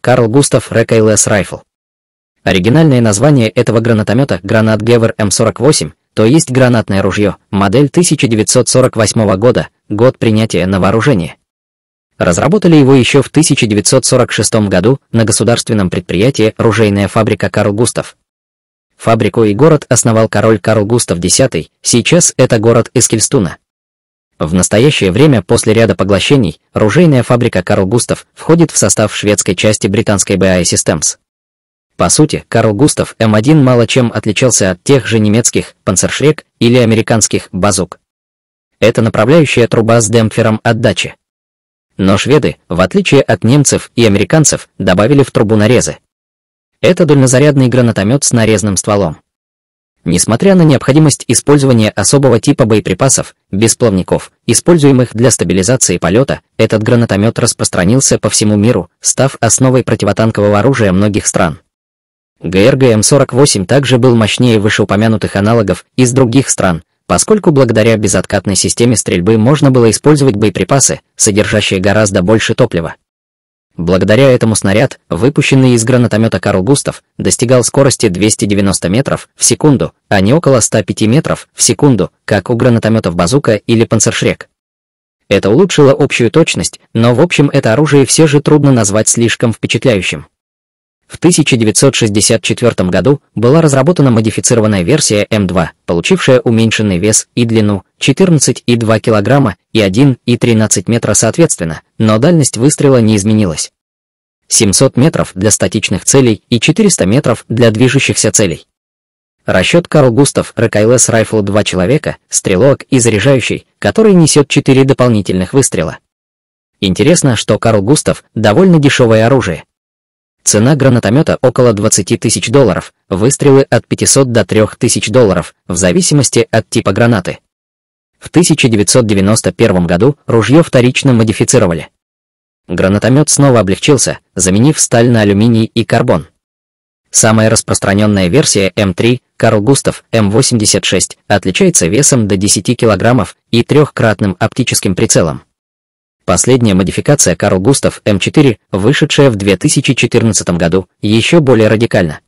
Карл Густав Recoilless Rifle. Оригинальное название этого гранатомета — гранат Гевер М48, то есть гранатное ружье, модель 1948 года, год принятия на вооружение. Разработали его еще в 1946 году на государственном предприятии «Ружейная фабрика Карл Густав». Фабрику и город основал король Карл Густав X, сейчас это город Эскильстуна. В настоящее время после ряда поглощений ружейная фабрика Карл Густав входит в состав шведской части британской BAE Systems. По сути, Карл Густав М1 мало чем отличался от тех же немецких Panzerschreck или американских базук. Это направляющая труба с демпфером отдачи. Но шведы, в отличие от немцев и американцев, добавили в трубу нарезы. Это дальнозарядный гранатомет с нарезным стволом. Несмотря на необходимость использования особого типа боеприпасов, без плавников, используемых для стабилизации полета, этот гранатомет распространился по всему миру, став основой противотанкового оружия многих стран. ГРГ М48 также был мощнее вышеупомянутых аналогов из других стран, поскольку благодаря безоткатной системе стрельбы можно было использовать боеприпасы, содержащие гораздо больше топлива. Благодаря этому снаряд, выпущенный из гранатомета Карл Густав, достигал скорости 290 метров в секунду, а не около 105 метров в секунду, как у гранатометов Базука или Panzerschreck. Это улучшило общую точность, но в общем это оружие все же трудно назвать слишком впечатляющим. В 1964 году была разработана модифицированная версия М2, получившая уменьшенный вес и длину 14,2 кг и 1,13 метра соответственно, но дальность выстрела не изменилась. 700 метров для статичных целей и 400 метров для движущихся целей. Расчет Карл Густав Recoilless Rifle 2 человека, стрелок и заряжающий, который несет 4 дополнительных выстрела. Интересно, что Карл Густав довольно дешевое оружие. Цена гранатомета около $20 000, выстрелы от 500 до $3000, в зависимости от типа гранаты. В 1991 году ружье вторично модифицировали. Гранатомет снова облегчился, заменив сталь на алюминий и карбон. Самая распространенная версия М3, Карл Густав М86, отличается весом до 10 кг и трехкратным оптическим прицелом. Последняя модификация Карл Густав М4, вышедшая в 2014 году, еще более радикальна.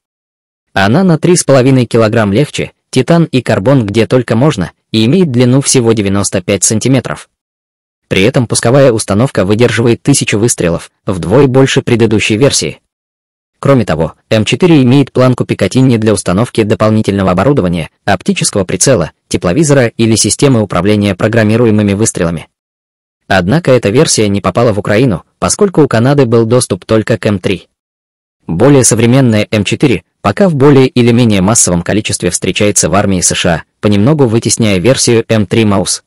Она на 3,5 кг легче, титан и карбон где только можно, и имеет длину всего 95 см. При этом пусковая установка выдерживает 1000 выстрелов, вдвое больше предыдущей версии. Кроме того, М4 имеет планку Пикатинни для установки дополнительного оборудования, оптического прицела, тепловизора или системы управления программируемыми выстрелами. Однако эта версия не попала в Украину, поскольку у Канады был доступ только к М3. Более современная М4 пока в более или менее массовом количестве встречается в армии США, понемногу вытесняя версию М3 Маус.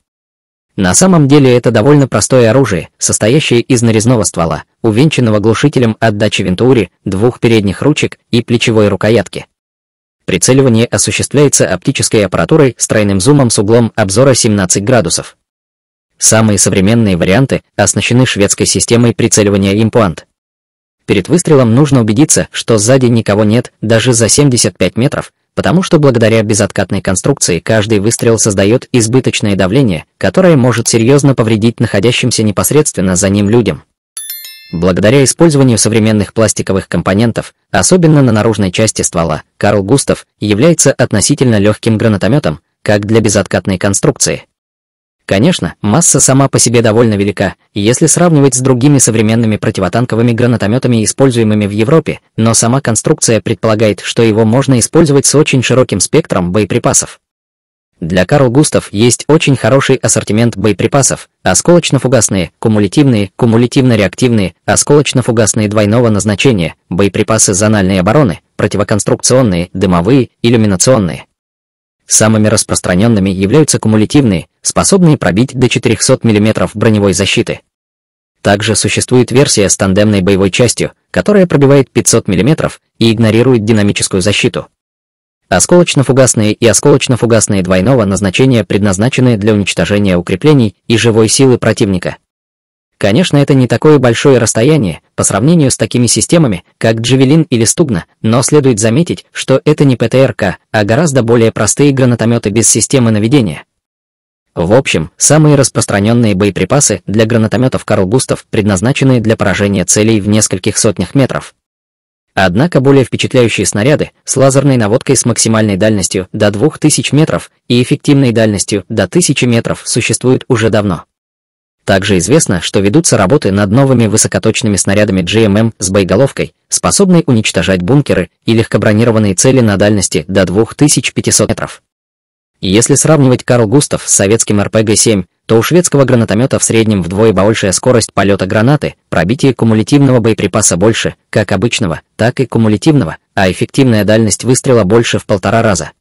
На самом деле это довольно простое оружие, состоящее из нарезного ствола, увенчанного глушителем отдачи вентури, 2 передних ручек и плечевой рукоятки. Прицеливание осуществляется оптической аппаратурой с тройным зумом с углом обзора 17 градусов. Самые современные варианты оснащены шведской системой прицеливания Impoint. Перед выстрелом нужно убедиться, что сзади никого нет даже за 75 метров, потому что благодаря безоткатной конструкции каждый выстрел создает избыточное давление, которое может серьезно повредить находящимся непосредственно за ним людям. Благодаря использованию современных пластиковых компонентов, особенно на наружной части ствола, Карл Густав является относительно легким гранатометом, как для безоткатной конструкции. Конечно, масса сама по себе довольно велика, если сравнивать с другими современными противотанковыми гранатометами, используемыми в Европе, но сама конструкция предполагает, что его можно использовать с очень широким спектром боеприпасов. Для Карл Густав есть очень хороший ассортимент боеприпасов: осколочно-фугасные, кумулятивные, кумулятивно-реактивные, осколочно-фугасные двойного назначения, боеприпасы зональной обороны, противоконструкционные, дымовые, иллюминационные. Самыми распространенными являются кумулятивные, способные пробить до 400 мм броневой защиты. Также существует версия с тандемной боевой частью, которая пробивает 500 мм и игнорирует динамическую защиту. Осколочно-фугасные и осколочно-фугасные двойного назначения предназначены для уничтожения укреплений и живой силы противника. Конечно, это не такое большое расстояние по сравнению с такими системами, как Джавелин или Стугна, но следует заметить, что это не ПТРК, а гораздо более простые гранатометы без системы наведения. В общем, самые распространенные боеприпасы для гранатометов Карл Густав предназначены для поражения целей в нескольких сотнях метров. Однако более впечатляющие снаряды с лазерной наводкой с максимальной дальностью до 2000 метров и эффективной дальностью до 1000 метров существуют уже давно. Также известно, что ведутся работы над новыми высокоточными снарядами GMM с боеголовкой, способной уничтожать бункеры и легкобронированные цели на дальности до 2500 метров. Если сравнивать Карл Густав с советским РПГ-7, то у шведского гранатомета в среднем вдвое большая скорость полета гранаты, пробитие кумулятивного боеприпаса больше, как обычного, так и кумулятивного, а эффективная дальность выстрела больше в 1,5 раза.